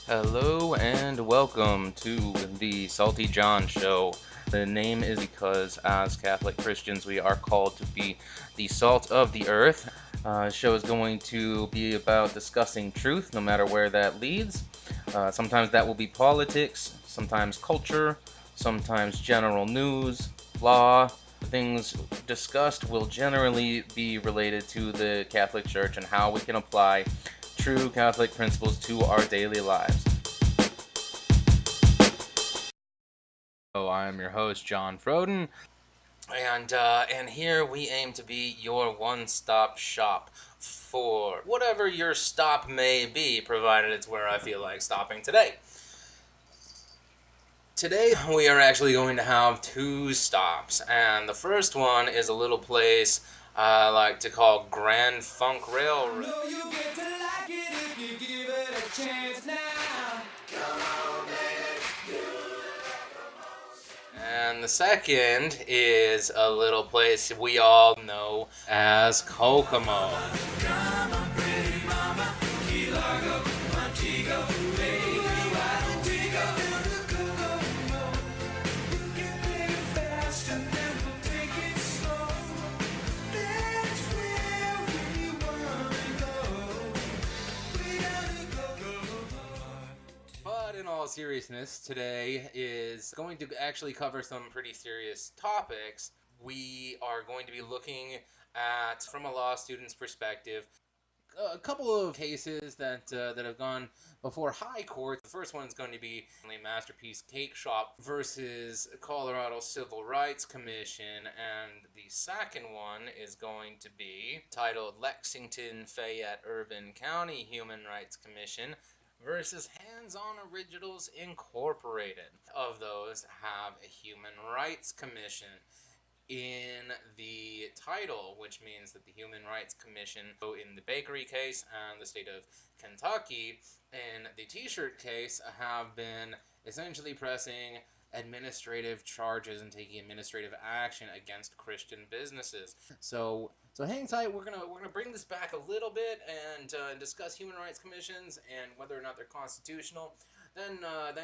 Hello and welcome to the Salty John Show. The name is because, as Catholic Christians, we are called to be the salt of the earth. The show is going to be about discussing truth, no matter where that leads. Sometimes that will be politics, sometimes culture, sometimes general news, law. Things discussed will generally be related to the Catholic Church and how we can apply true Catholic principles to our daily lives. So I am your host, John Froden, and here we aim to be your one-stop shop for whatever your stop may be, provided it's where I feel like stopping today. Today we are actually going to have two stops, and the first one is a little place I like to call Grand Funk Railroad. Know you get to like it if you give it a chance now. And the second is a little place we all know as Kokomo. But in all seriousness, today is going to actually cover some pretty serious topics. We are going to be looking at, from a law student's perspective, a couple of cases that have gone before high court. The first one is going to be MasterCakeShop versus Colorado Civil Rights Commission, and the second one is going to be titled Lexington Fayette Urban County Human Rights Commission versus Hands-On Originals Incorporated. Of those have a Human Rights Commission in the title, which means that the Human Rights Commission, in the bakery case and the state of Kentucky, in the t-shirt case, have been essentially pressing administrative charges and taking administrative action against Christian businesses. So hang tight. We're gonna bring this back a little bit and discuss human rights commissions and whether or not they're constitutional. Then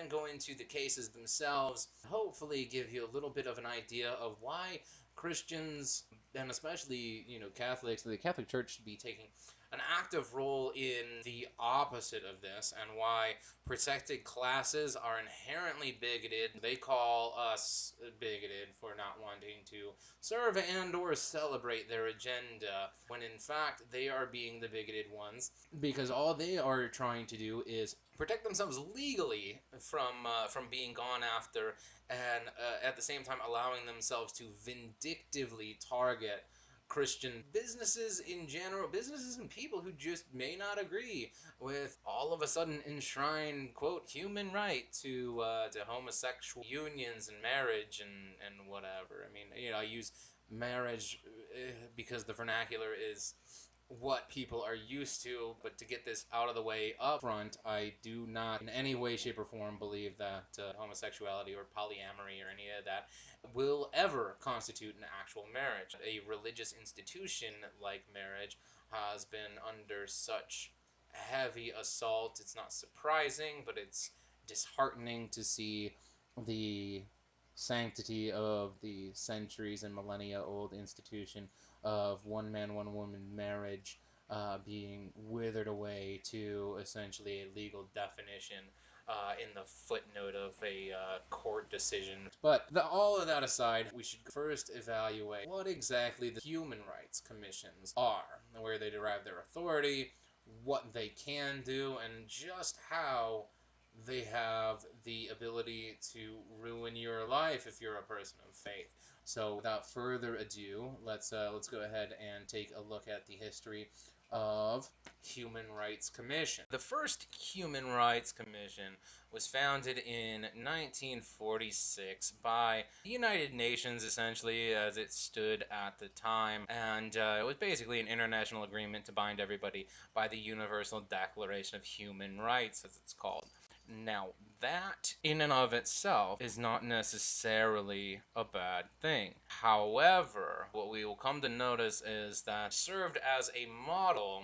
go into the cases themselves. Hopefully, give you a little bit of an idea of why Christians, and especially Catholics, the Catholic Church should be taking an active role in the opposite of this, and why protected classes are inherently bigoted. They call us bigoted for not wanting to serve and or celebrate their agenda, when in fact they are being the bigoted ones, because all they are trying to do is protect themselves legally from being gone after, and at the same time allowing themselves to vindictively target Christian businesses in general, businesses and people who just may not agree with all of a sudden enshrine, quote, human right to homosexual unions and marriage and whatever. I mean, I use marriage because the vernacular is what people are used to, but to get this out of the way up front, I do not in any way, shape, or form believe that homosexuality or polyamory or any of that will ever constitute an actual marriage. A religious institution like marriage has been under such heavy assault. It's not surprising, but it's disheartening to see the sanctity of the centuries and millennia old institution of one man, one woman marriage being withered away to essentially a legal definition in the footnote of a court decision. But all of that aside, we should first evaluate what exactly the human rights commissions are, where they derive their authority, what they can do, and just how they have the ability to ruin your life if you're a person of faith. So, without further ado, let's go ahead and take a look at the history of Human Rights Commission. The first Human Rights Commission was founded in 1946 by the United Nations, essentially, as it stood at the time, and it was basically an international agreement to bind everybody by the Universal Declaration of Human Rights, as it's called. Now, that in and of itself is not necessarily a bad thing. However, what we will come to notice is that it served as a model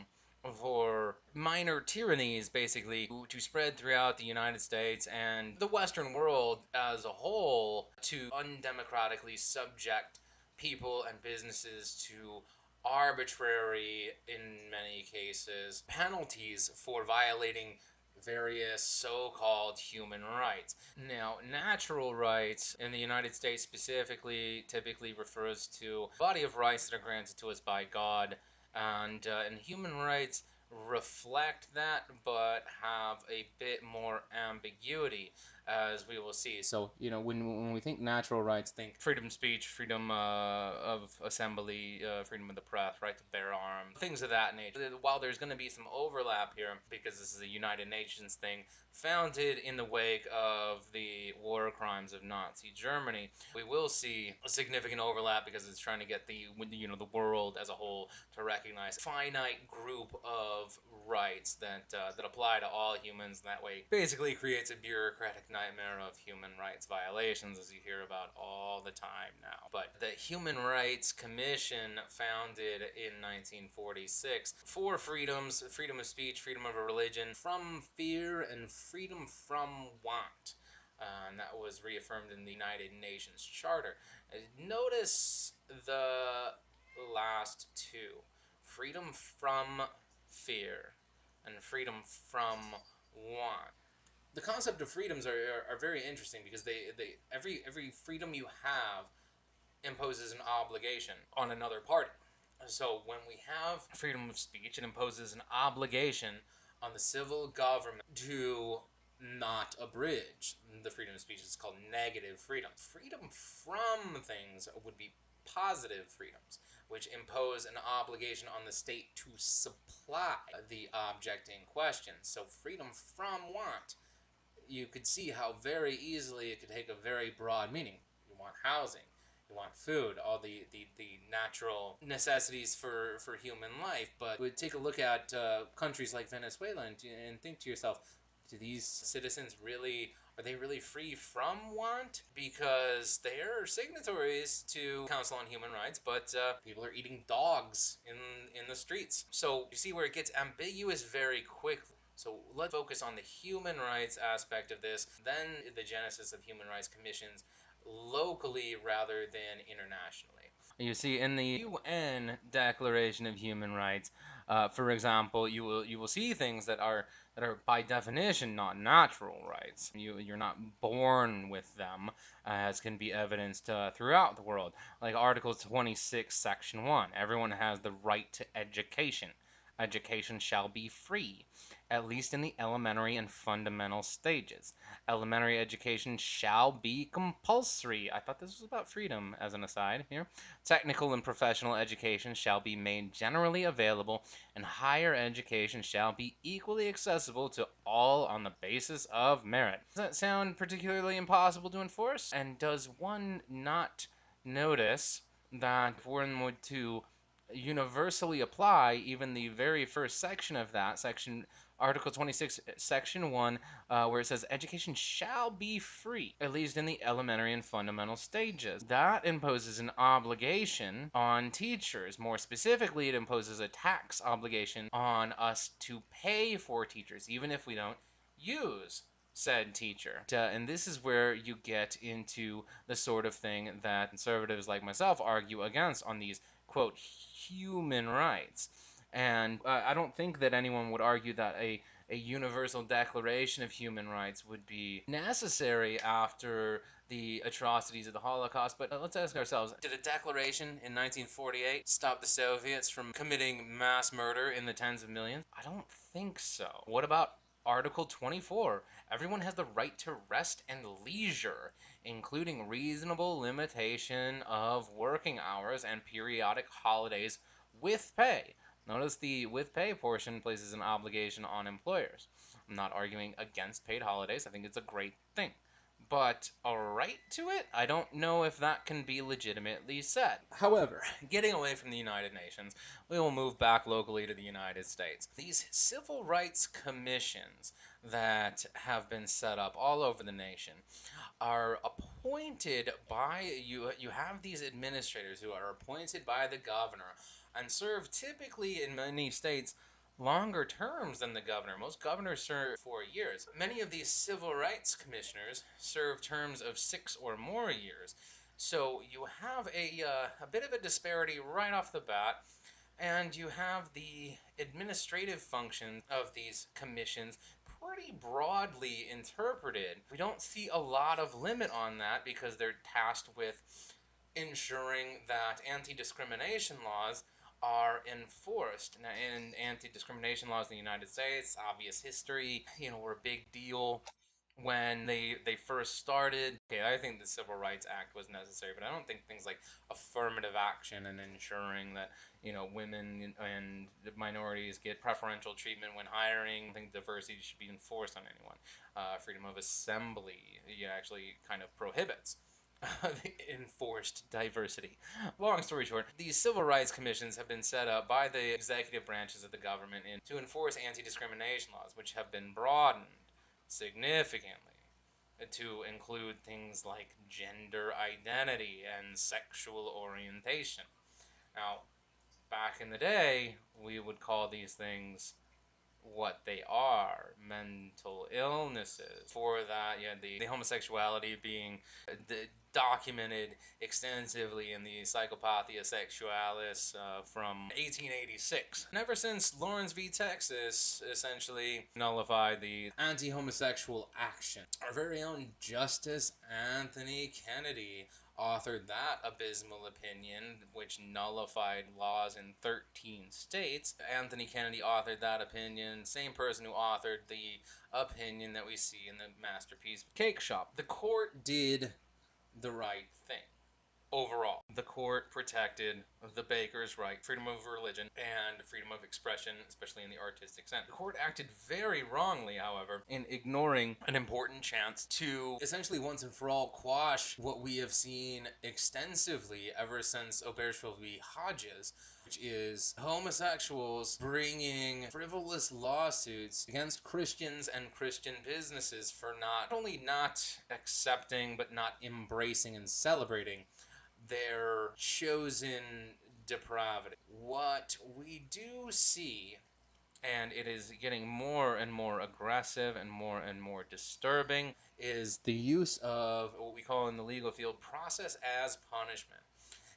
for minor tyrannies basically to spread throughout the United States and the Western world as a whole to undemocratically subject people and businesses to arbitrary, in many cases, penalties for violating various so-called human rights. Now, natural rights in the United States specifically typically refers to a body of rights that are granted to us by God, and human rights reflect that but have a bit more ambiguity, as we will see. So, when we think natural rights, think freedom of speech, freedom of assembly, freedom of the press, right to bear arms, things of that nature. While there's going to be some overlap here, because this is a United Nations thing founded in the wake of the war crimes of Nazi Germany, we will see a significant overlap because it's trying to get the world as a whole to recognize a finite group of rights that apply to all humans. That way, basically creates a bureaucratic nightmare of human rights violations, as you hear about all the time now. But the Human Rights Commission, founded in 1946, four freedoms: freedom of speech, freedom of religion, from fear, and freedom from want. And that was reaffirmed in the United Nations Charter. Notice the last two: freedom from fear and freedom from want. The concept of freedoms are very interesting because they every freedom you have imposes an obligation on another party. So when we have freedom of speech, it imposes an obligation on the civil government to not abridge the freedom of speech. It's called negative freedom. Freedom from things would be positive freedoms, which impose an obligation on the state to supply the object in question. So freedom from want, you could see how very easily it could take a very broad meaning. You want housing, you want food, all the natural necessities for human life. But would take a look at countries like Venezuela and think to yourself, do these citizens really, are they really free from want? Because they're signatories to Council on Human Rights, but people are eating dogs in the streets. So you see where it gets ambiguous very quickly. So let's focus on the human rights aspect of this, then the genesis of human rights commissions locally rather than internationally. You see, in the UN Declaration of Human Rights, for example, you will see things that are by definition not natural rights. You're not born with them, as can be evidenced throughout the world. Like Article 26, Section 1, everyone has the right to education. Education shall be free, at least in the elementary and fundamental stages. Elementary education shall be compulsory. I thought this was about freedom, as an aside here. Technical and professional education shall be made generally available, and higher education shall be equally accessible to all on the basis of merit. Does that sound particularly impossible to enforce? And does one not notice that if one were to universally apply even the very first section of that section, Article 26, Section 1, where it says education shall be free, at least in the elementary and fundamental stages. That imposes an obligation on teachers. More specifically, it imposes a tax obligation on us to pay for teachers, even if we don't use said teacher. And this is where you get into the sort of thing that conservatives like myself argue against on these, quote, human rights. And I don't think that anyone would argue that a universal declaration of human rights would be necessary after the atrocities of the Holocaust. But let's ask ourselves, did a declaration in 1948 stop the Soviets from committing mass murder in the tens of millions? I don't think so. What about Article 24? Everyone has the right to rest and leisure, including reasonable limitation of working hours and periodic holidays with pay. Notice the with pay portion places an obligation on employers. I'm not arguing against paid holidays. I think it's a great thing. But a right to it? I don't know if that can be legitimately said. However, getting away from the United Nations, we will move back locally to the United States. These civil rights commissions that have been set up all over the nation are appointed by you. You have these administrators who are appointed by the governor and serve typically in many states longer terms than the governor. Most governors serve 4 years. Many of these civil rights commissioners serve terms of 6 or more years. So you have a bit of a disparity right off the bat, and you have the administrative functions of these commissions pretty broadly interpreted. We don't see a lot of limit on that because they're tasked with ensuring that anti-discrimination laws are enforced. Now, in anti-discrimination laws in the United States, obvious history, were a big deal when they first started. Okay, I think the Civil Rights Act was necessary, but I don't think things like affirmative action and ensuring that women and minorities get preferential treatment when hiring. I think diversity should be enforced on anyone. Freedom of assembly, actually kind of prohibits enforced diversity. Long story short, these civil rights commissions have been set up by the executive branches of the government to enforce anti-discrimination laws, which have been broadened significantly to include things like gender identity and sexual orientation. Now, back in the day, we would call these things what they are, mental illnesses. For that, the homosexuality being documented extensively in the Psychopathia Sexualis from 1886. And ever since Lawrence v. Texas essentially nullified the anti-homosexual action, our very own Justice Anthony Kennedy authored that abysmal opinion, which nullified laws in 13 states. Anthony Kennedy authored that opinion, same person who authored the opinion that we see in the masterpiece Cake Shop. The court did the right thing. Overall, the court protected the baker's right, freedom of religion, and freedom of expression, especially in the artistic sense. The court acted very wrongly, however, in ignoring an important chance to essentially once and for all quash what we have seen extensively ever since Obergefell v. Hodges, which is homosexuals bringing frivolous lawsuits against Christians and Christian businesses for not only not accepting but not embracing and celebrating their chosen depravity. What we do see, and it is getting more and more aggressive and more disturbing, is the use of what we call in the legal field process as punishment.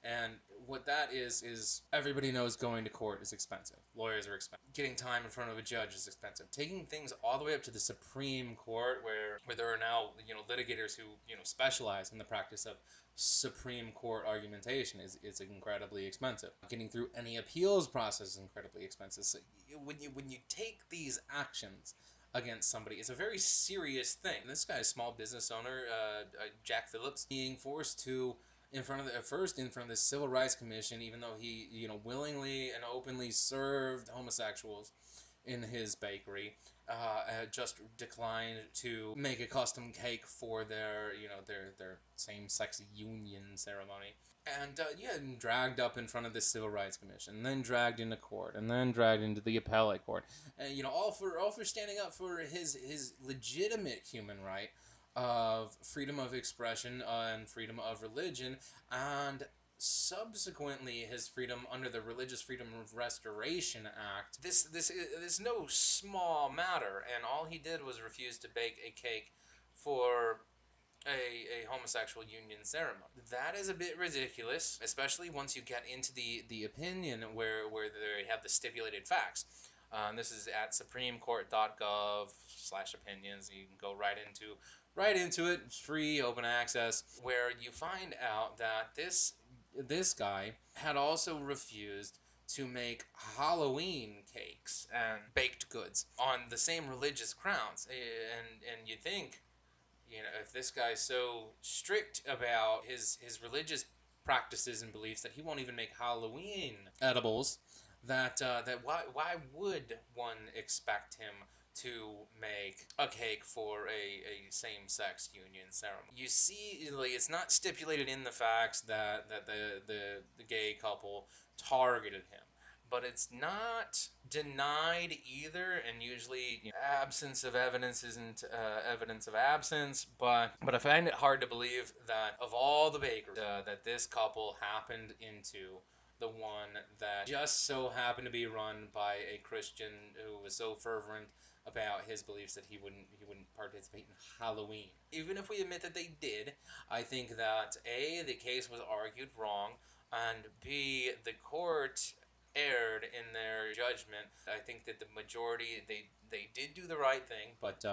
And what that is everybody knows going to court is expensive. Lawyers are expensive. Getting time in front of a judge is expensive. Taking things all the way up to the Supreme Court, where there are now litigators who specialize in the practice of Supreme Court argumentation is incredibly expensive. Getting through any appeals process is incredibly expensive. So when you take these actions against somebody, it's a very serious thing. This guy, a small business owner, Jack Phillips, being forced to in front of the Civil Rights Commission, even though he willingly and openly served homosexuals in his bakery, just declined to make a custom cake for their same-sex union ceremony. And dragged up in front of the Civil Rights Commission, and then dragged into court, and then dragged into the appellate court, and all for standing up for his legitimate human right of freedom of expression and freedom of religion, and subsequently his freedom under the Religious Freedom of Restoration Act. This is no small matter, and all he did was refuse to bake a cake for a homosexual union ceremony. That is a bit ridiculous, especially once you get into the opinion where they have the stipulated facts. This is at supremecourt.gov/opinions. You can go right into it. It's free, open access, where you find out that this guy had also refused to make Halloween cakes and baked goods on the same religious grounds. And you think, if this guy's so strict about his religious practices and beliefs that he won't even make Halloween edibles, that why would one expect him to make a cake for a same-sex union ceremony? You see, like, it's not stipulated in the facts that the gay couple targeted him, but it's not denied either, and usually absence of evidence isn't evidence of absence, but I find it hard to believe that of all the bakers that this couple happened into the one that just so happened to be run by a Christian who was so fervent about his beliefs that he wouldn't participate in Halloween. Even if we admit that they did, I think that A, the case was argued wrong, and B, the court erred in their judgment. I think that the majority they did do the right thing, but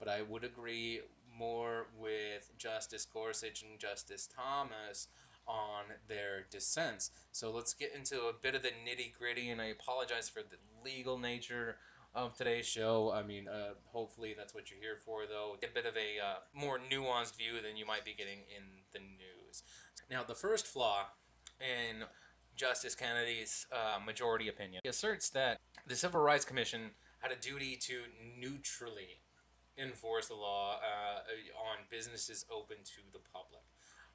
I would agree more with Justice Gorsuch and Justice Thomas on their dissents. So let's get into a bit of the nitty gritty, and I apologize for the legal nature of today's show. I mean, hopefully that's what you're here for, though. A bit of a more nuanced view than you might be getting in the news. Now, the first flaw in Justice Kennedy's majority opinion, he asserts that the Civil Rights Commission had a duty to neutrally enforce the law on businesses open to the public.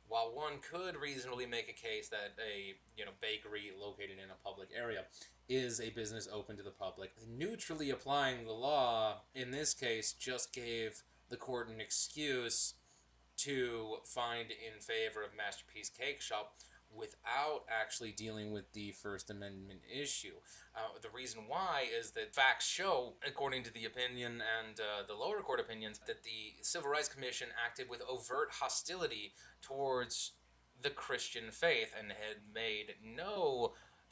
While one could reasonably make a case that a bakery located in a public area is a business open to the public, neutrally applying the law in this case just gave the court an excuse to find in favor of Masterpiece Cake Shop without actually dealing with the First Amendment issue. The reason why is that facts show, according to the opinion and the lower court opinions, that the Civil Rights Commission acted with overt hostility towards the Christian faith and had made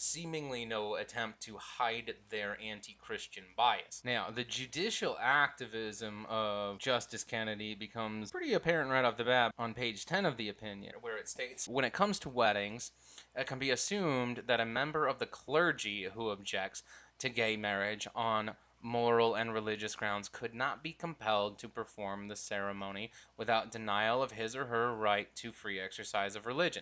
seemingly no attempt to hide their anti-Christian bias. Now, the judicial activism of Justice Kennedy becomes pretty apparent right off the bat on page 10 of the opinion, where it states, when it comes to weddings, it can be assumed that a member of the clergy who objects to gay marriage on moral and religious grounds could not be compelled to perform the ceremony without denial of his or her right to free exercise of religion.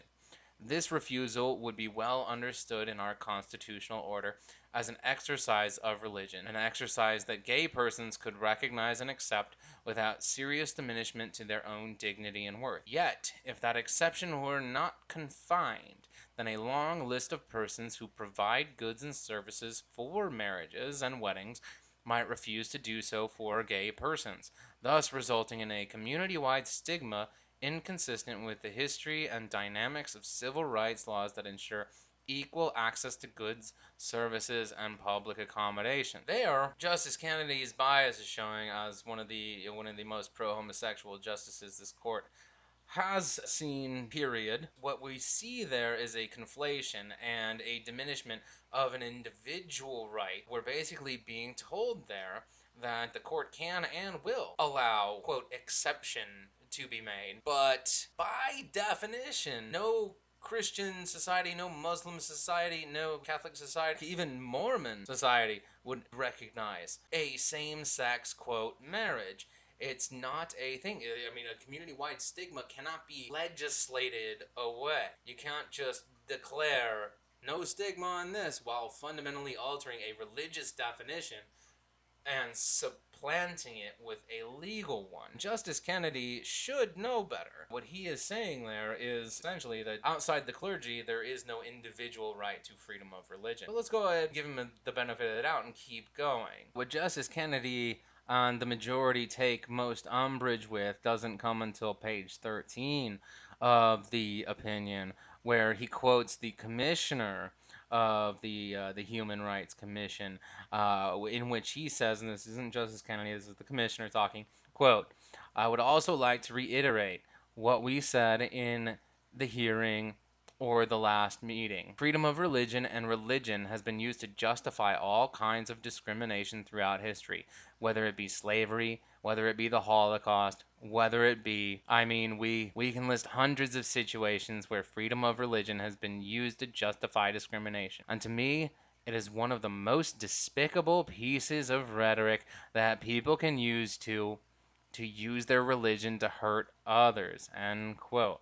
This refusal would be well understood in our constitutional order as an exercise of religion, an exercise that gay persons could recognize and accept without serious diminishment to their own dignity and worth. Yet, if that exception were not confined, then a long list of persons who provide goods and services for marriages and weddings might refuse to do so for gay persons, thus resulting in a community-wide stigma inconsistent with the history and dynamics of civil rights laws that ensure equal access to goods, services, and public accommodation. There, Justice Kennedy's bias is showing as one of the most pro-homosexual justices this court has seen, period. What we see there is a conflation and a diminishment of an individual right. We're basically being told there that the court can and will allow, quote, exception to be made. But by definition, no Christian society, no Muslim society, no Catholic society, even Mormon society would recognize a same sex, quote, marriage. It's not a thing. I mean, a community wide stigma cannot be legislated away. You can't just declare no stigma on this while fundamentally altering a religious definition and supplanting it with a legal one. Justice Kennedy should know better. What he is saying there is essentially that outside the clergy, there is no individual right to freedom of religion. But let's go ahead and give him the benefit of the doubt and keep going. What Justice Kennedy and the majority take most umbrage with doesn't come until page 13 of the opinion, where he quotes the commissioner of the Human Rights Commission, in which he says, and this isn't Justice Kennedy, this is the commissioner talking, quote, I would also like to reiterate what we said in the hearing or the last meeting. Freedom of religion and religion has been used to justify all kinds of discrimination throughout history, whether it be slavery, whether it be the Holocaust, whether it be, we can list hundreds of situations where freedom of religion has been used to justify discrimination. And to me, it is one of the most despicable pieces of rhetoric that people can use to use their religion to hurt others, end quote.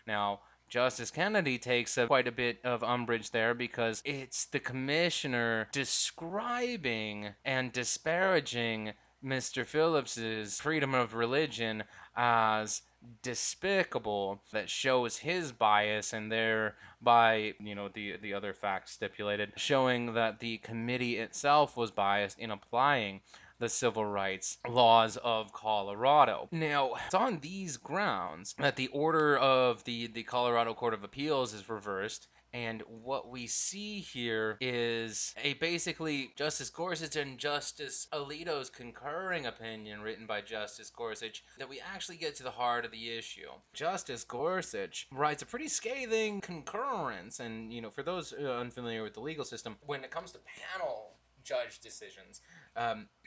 Now, Justice Kennedy takes quite a bit of umbrage there because it's the commissioner describing and disparaging Mr. Phillips's freedom of religion as despicable that shows his bias and thereby, the other facts stipulated, showing that the committee itself was biased in applying the civil rights laws of Colorado. Now, it's on these grounds that the order of the Colorado Court of Appeals is reversed And what we see here is a basically Justice Gorsuch and Justice Alito's concurring opinion written by Justice Gorsuch that we actually get to the heart of the issue. Justice Gorsuch writes a pretty scathing concurrence, and for those unfamiliar with the legal system, when it comes to panel judge decisions,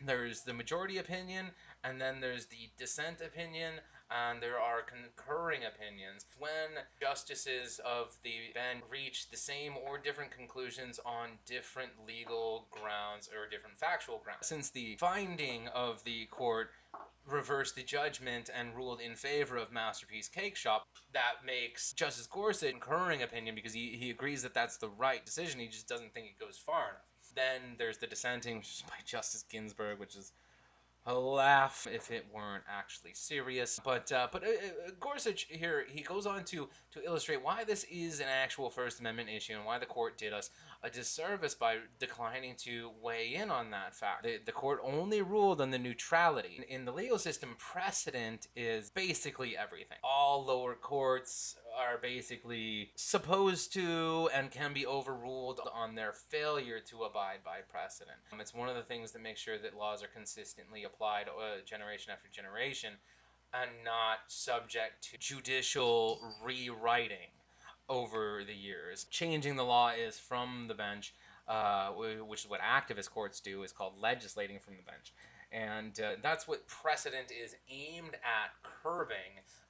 there's the majority opinion, and then there's the dissent opinion, and there are concurring opinions. When justices of the bench reach the same or different conclusions on different legal grounds or different factual grounds. Since the finding of the court reversed the judgment and ruled in favor of Masterpiece Cake Shop, that makes Justice Gorsuch concurring opinion because he agrees that that's the right decision. He just doesn't think it goes far enough. Then there's the dissenting, which is by Justice Ginsburg, which is a laugh if it weren't actually serious. But Gorsuch here, he goes on to illustrate why this is an actual First Amendment issue and why the court did us a disservice by declining to weigh in on that fact. The court only ruled on the neutrality. In the legal system, precedent is basically everything. All lower courts are basically supposed to and can be overruled on their failure to abide by precedent. It's one of the things that makes sure that laws are consistently applied generation after generation and not subject to judicial rewriting over the years. Changing the law is from the bench, which is what activist courts do, is called legislating from the bench. And that's what precedent is aimed at curbing,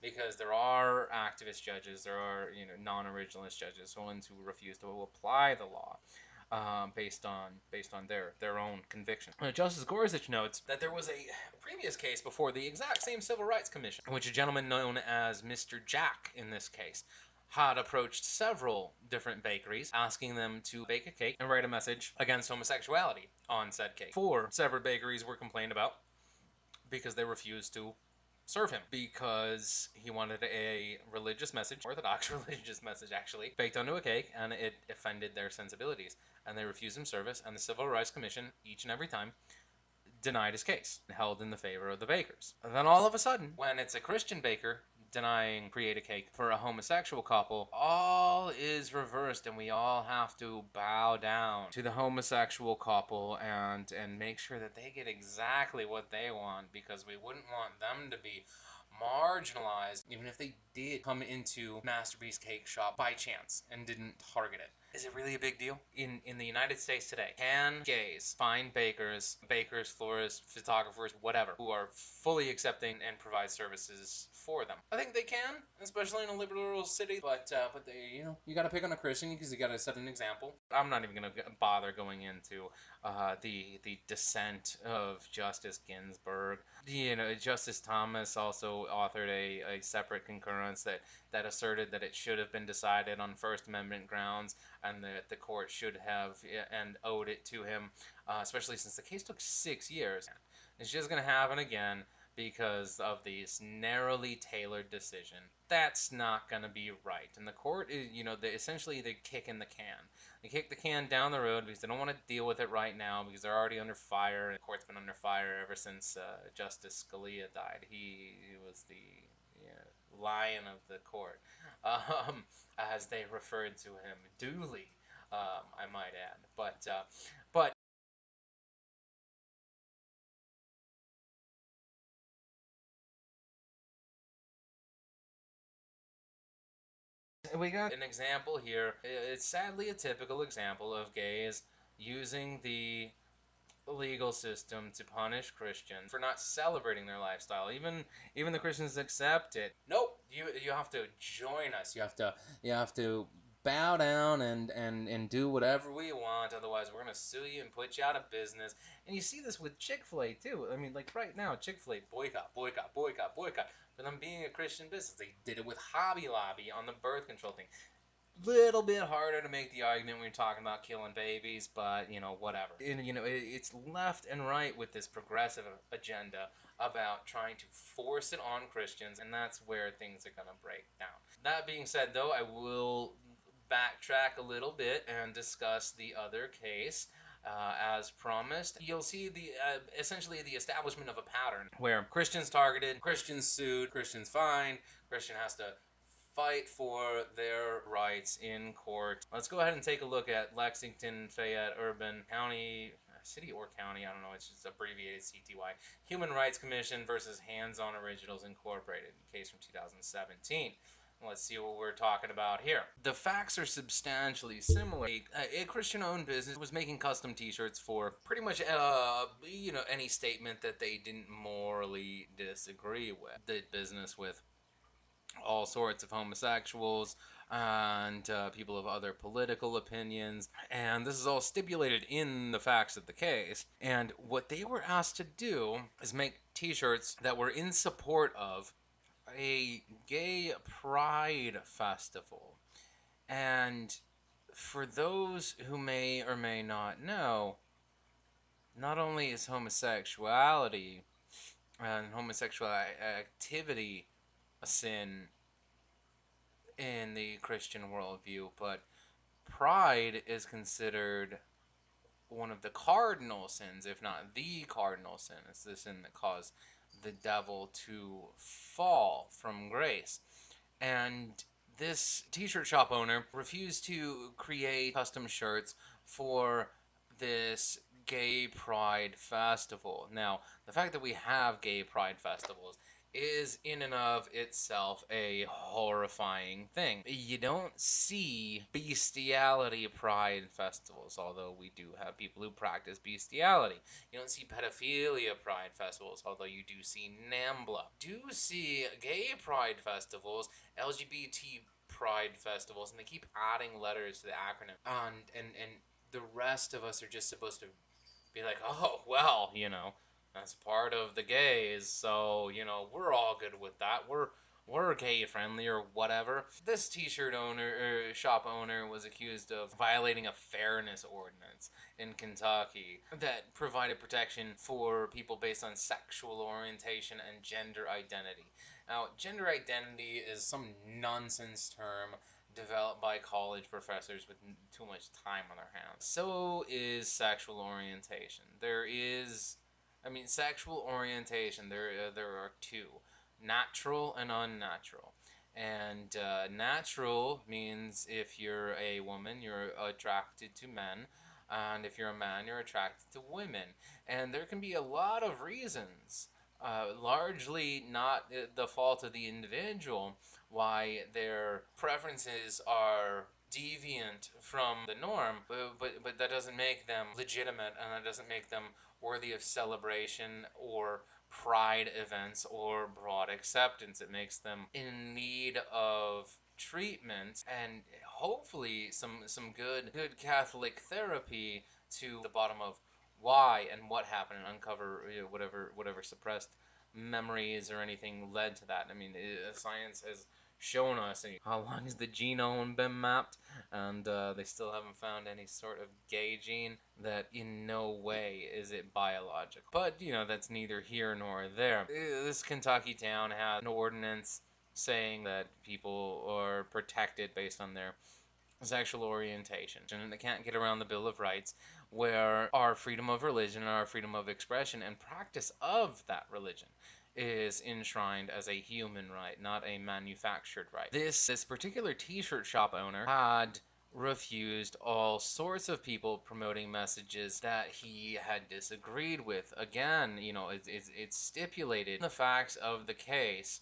because there are activist judges, there are non-originalist judges, ones who refuse to apply the law based on their own conviction. Justice Gorsuch notes that there was a previous case before the exact same Civil Rights Commission, in which a gentleman known as Mr. Jack, in this case, had approached several different bakeries, asking them to bake a cake and write a message against homosexuality on said cake. 4 separate bakeries were complained about because they refused to serve him, because he wanted a religious message, Orthodox religious message actually, baked onto a cake, and it offended their sensibilities, and they refused him service, and the Civil Rights Commission, each and every time, denied his case, held in the favor of the bakers. And then all of a sudden, when it's a Christian baker denying create a cake for a homosexual couple, all is reversed, and we all have to bow down to the homosexual couple and make sure that they get exactly what they want, because we wouldn't want them to be marginalized, even if they did come into Masterpiece Cake Shop by chance and didn't target it. Is it really a big deal? In the United States today, can gays find bakers, florists, photographers, whatever, who are fully accepting and provide services for them? I think they can, especially in a liberal city. But they, you got to pick on a Christian because you got to set an example. I'm not even gonna bother going into the dissent of Justice Ginsburg. Justice Thomas also authored a separate concurrence that asserted that it should have been decided on First Amendment grounds, and that the court should have and owed it to him, especially since the case took 6 years. It's just going to happen again because of this narrowly tailored decision. That's not going to be right. And the court is, essentially they kick in the can. They kick the can down the road because they don't want to deal with it right now, because they're already under fire. The court's been under fire ever since Justice Scalia died. He was the lion of the court, as they referred to him duly, I might add. But we got an example here. It's sadly a typical example of gays using the legal system to punish Christians for not celebrating their lifestyle. Even the Christians accept it. Nope, you have to join us. You have to bow down and do whatever we want. Otherwise, we're gonna sue you and put you out of business. And you see this with Chick-fil-A too. I mean, like right now, Chick-fil-A boycott, boycott, boycott, boycott. For them being a Christian business, they did it with Hobby Lobby on the birth control thing. Little bit harder to make the argument when you're talking about killing babies, but whatever. And it's left and right with this progressive agenda about trying to force it on Christians, and that's where things are gonna break down. That being said, though, I will backtrack a little bit and discuss the other case. As promised, you'll see the essentially the establishment of a pattern where Christians targeted, Christians sued, Christians fined, Christian has to fight for their rights in court. Let's go ahead and take a look at Lexington Fayette Urban County, City or County, I don't know, it's just abbreviated CTY, Human Rights Commission versus Hands On Originals Incorporated, case from 2017. Let's see what we're talking about here. The facts are substantially similar. A Christian-owned business was making custom T-shirts for pretty much, any statement that they didn't morally disagree with. Did business with all sorts of homosexuals and people of other political opinions. And this is all stipulated in the facts of the case. And what they were asked to do is make t shirts that were in support of a gay pride festival. And for those who may or may not know, not only is homosexuality and homosexual activity a sin in the Christian worldview, but pride is considered one of the cardinal sins, if not the cardinal sin. It's the sin that caused the devil to fall from grace. And this t-shirt shop owner refused to create custom shirts for this gay pride festival. Now, the fact that we have gay pride festivals is in and of itself a horrifying thing. You don't see bestiality pride festivals, although we do have people who practice bestiality. You don't see pedophilia pride festivals, although you do see NAMBLA. Do see gay pride festivals, LGBT pride festivals, and they keep adding letters to the acronym. And the rest of us are just supposed to be like, oh, well, that's part of the gays, so, we're all good with that. We're gay friendly or whatever. This t-shirt shop owner was accused of violating a fairness ordinance in Kentucky that provided protection for people based on sexual orientation and gender identity. Now, gender identity is some nonsense term developed by college professors with too much time on their hands. So is sexual orientation. Sexual orientation, there are two, natural and unnatural. And natural means if you're a woman, you're attracted to men. And if you're a man, you're attracted to women. And there can be a lot of reasons, largely not the fault of the individual, why their preferences are deviant from the norm, but that doesn't make them legitimate, and that doesn't make them worthy of celebration or pride events or broad acceptance. It makes them in need of treatment and hopefully some good Catholic therapy to the bottom of why and what happened, and uncover whatever suppressed memories or anything led to that. Science has shown us how long has the genome been mapped, and they still haven't found any sort of gay gene that in no way is it biological. But that's neither here nor there. This Kentucky town had an ordinance saying that people are protected based on their sexual orientation, and they can't get around the Bill of Rights, where our freedom of religion and our freedom of expression and practice of that religion is enshrined as a human right, not a manufactured right. This particular t-shirt shop owner had refused all sorts of people promoting messages that he had disagreed with. Again, it's stipulated in the facts of the case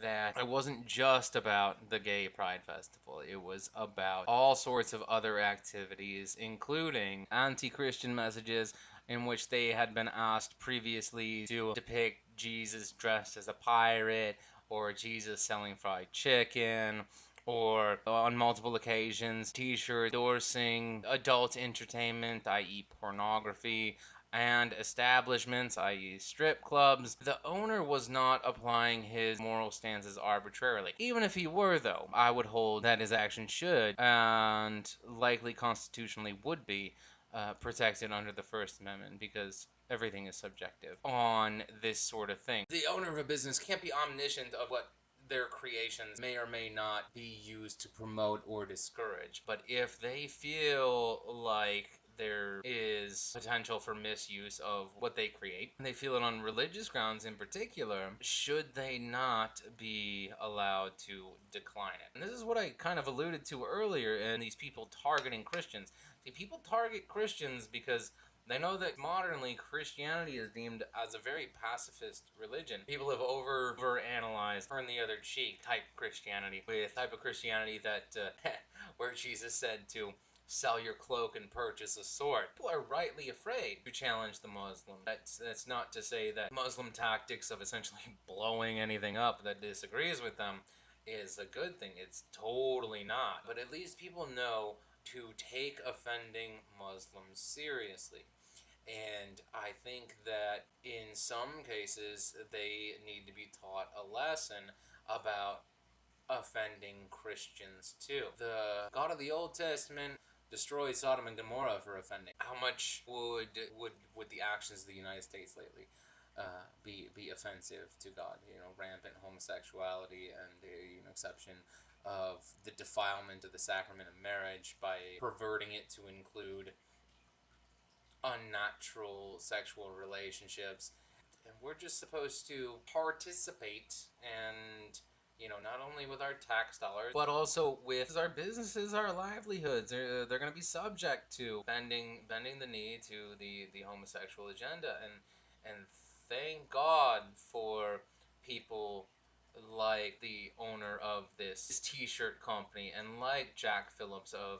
that it wasn't just about the Gay Pride Festival. It was about all sorts of other activities, including anti-Christian messages in which they had been asked previously to depict Jesus dressed as a pirate, or Jesus selling fried chicken, or on multiple occasions, t-shirts endorsing adult entertainment, i.e. pornography, and establishments, i.e. strip clubs. The owner was not applying his moral stances arbitrarily. Even if he were, though, I would hold that his action should, and likely constitutionally would be, protected under the First Amendment, because everything is subjective on this sort of thing. The owner of a business can't be omniscient of what their creations may or may not be used to promote or discourage. But if they feel like there is potential for misuse of what they create. And they feel it on religious grounds in particular. Should they not be allowed to decline it? And this is what I kind of alluded to earlier in these people targeting Christians. See, people target Christians because they know that modernly Christianity is deemed as a very pacifist religion. People have over analyzed, turn the other cheek type Christianity, with type of Christianity that where Jesus said to sell your cloak and purchase a sword. People are rightly afraid to challenge the Muslim. That's not to say that Muslim tactics of essentially blowing anything up that disagrees with them is a good thing. It's totally not. But at least people know to take offending Muslims seriously. And I think that in some cases they need to be taught a lesson about offending Christians too. The God of the Old Testament destroyed Sodom and Gomorrah for offending. How much would the actions of the United States lately be offensive to God? You know, rampant homosexuality and the exception of the defilement of the sacrament of marriage by perverting it to include unnatural sexual relationships. And we're just supposed to participate and not only with our tax dollars but also with our businesses, our livelihoods. They're going to be subject to bending the knee to the homosexual agenda. And thank God for people like the owner of this t-shirt company and like Jack Phillips of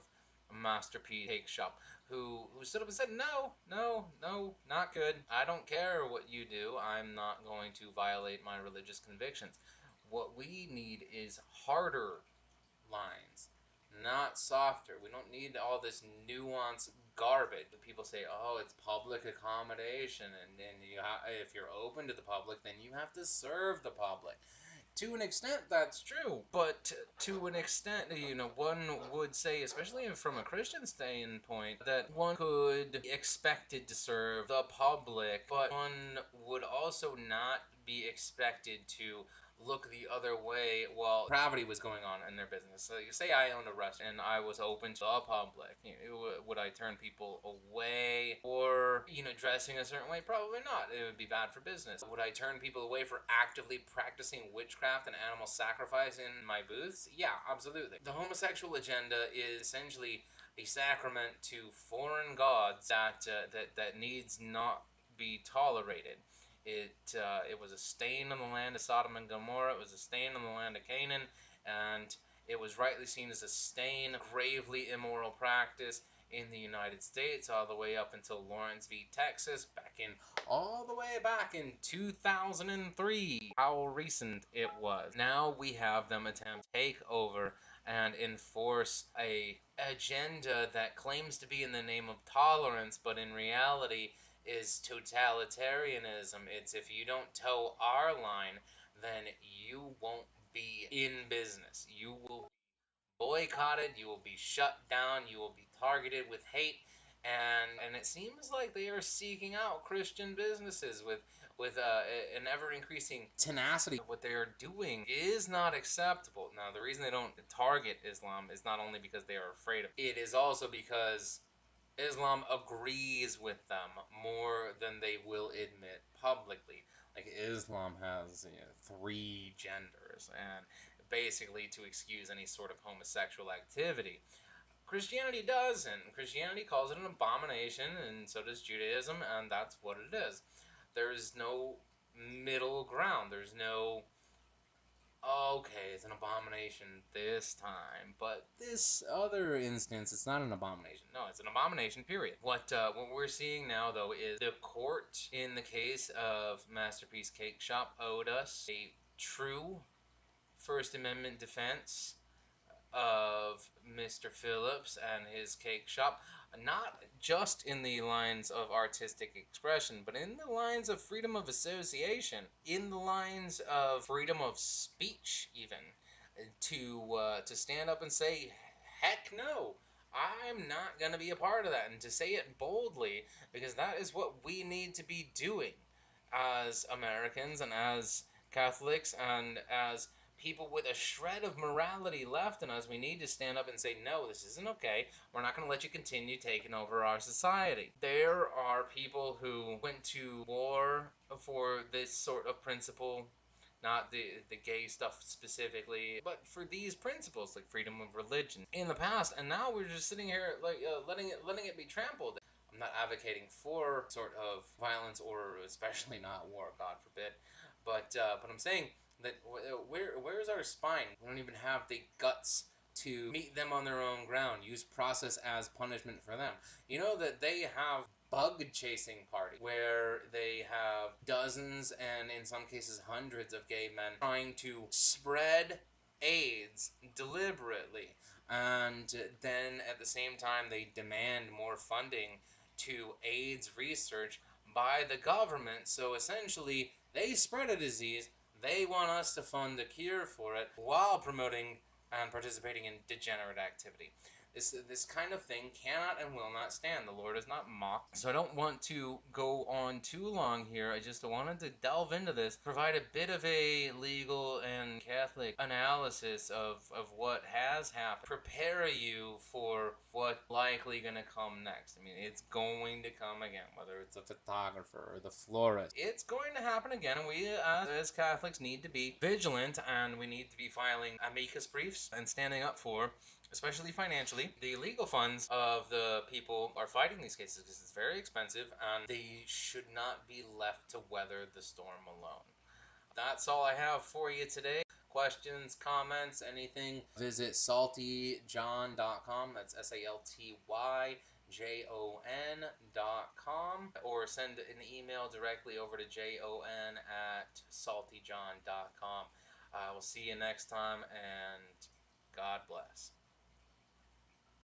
Masterpiece Cake Shop, who stood up and said, no, no, no, not good. I don't care what you do. I'm not going to violate my religious convictions. What we need is harder lines, not softer. We don't need all this nuance garbage. People say, oh, it's public accommodation, and if you're open to the public, then you have to serve the public. To an extent, that's true, but to an extent, one would say, especially from a Christian standpoint, that one could be expected to serve the public, but one would also not be expected to look the other way while depravity was going on in their business. So you say I owned a restaurant and I was open to the public. Would I turn people away or dressing a certain way? Probably not. It would be bad for business. Would I turn people away for actively practicing witchcraft and animal sacrifice in my booths? Yeah, absolutely. The homosexual agenda is essentially a sacrament to foreign gods that needs not be tolerated. It was a stain on the land of Sodom and Gomorrah. It was a stain on the land of Canaan, and it was rightly seen as a stain, gravely immoral practice in the United States, all the way up until Lawrence v. Texas, all the way back in 2003. How recent it was. Now we have them attempt to take over and enforce a agenda that claims to be in the name of tolerance, but in reality is totalitarianism. It's if you don't toe our line, then you won't be in business. You will be boycotted, you will be shut down, you will be targeted with hate. And it seems like they are seeking out Christian businesses with an ever increasing tenacity. What they are doing is not acceptable. Now, the reason they don't target Islam is not only because they are afraid of it, it is also because Islam agrees with them more than they will admit publicly. Like Islam has three genders, and basically to excuse any sort of homosexual activity. Christianity doesn't. Christianity calls it an abomination, and so does Judaism, and that's what it is. There is no middle ground. There's no okay, it's an abomination this time, but this other instance, it's not an abomination. No, it's an abomination, period. What we're seeing now, though, is the court, in the case of Masterpiece Cake Shop, owed us a true First Amendment defense of Mr. Phillips and his cake shop, not just in the lines of artistic expression, but in the lines of freedom of association, in the lines of freedom of speech, even to stand up and say, "Heck no, I'm not going to be a part of that," and to say it boldly, because that is what we need to be doing as Americans and as Catholics and as people with a shred of morality left in us, we need to stand up and say, no, this isn't okay. We're not going to let you continue taking over our society. There are people who went to war for this sort of principle, not the gay stuff specifically, but for these principles like freedom of religion in the past, and now we're just sitting here like letting it be trampled. I'm not advocating for sort of violence or especially not war, God forbid, but I'm saying that where's our spine? We don't even have the guts to meet them on their own ground. Use process as punishment for them. You know that they have bug chasing party where they have dozens and in some cases hundreds of gay men trying to spread AIDS deliberately, and then at the same time they demand more funding to AIDS research by the government. So essentially they spread a disease, they want us to fund a cure for it while promoting and participating in degenerate activity. This kind of thing cannot and will not stand. The Lord is not mocked. So I don't want to go on too long here. I just wanted to delve into this, provide a bit of a legal and Catholic analysis of what has happened, prepare you for what's likely going to come next. I mean, it's going to come again, whether it's the photographer or the florist. It's going to happen again, and we as Catholics need to be vigilant, and we need to be filing amicus briefs and standing up for, especially financially, the legal funds of the people are fighting these cases because it's very expensive and they should not be left to weather the storm alone. That's all I have for you today. Questions, comments, anything, visit saltyjon.com. That's SALTYJON.com, or send an email directly over to jon@saltyjon.com. I will see you next time, and God bless.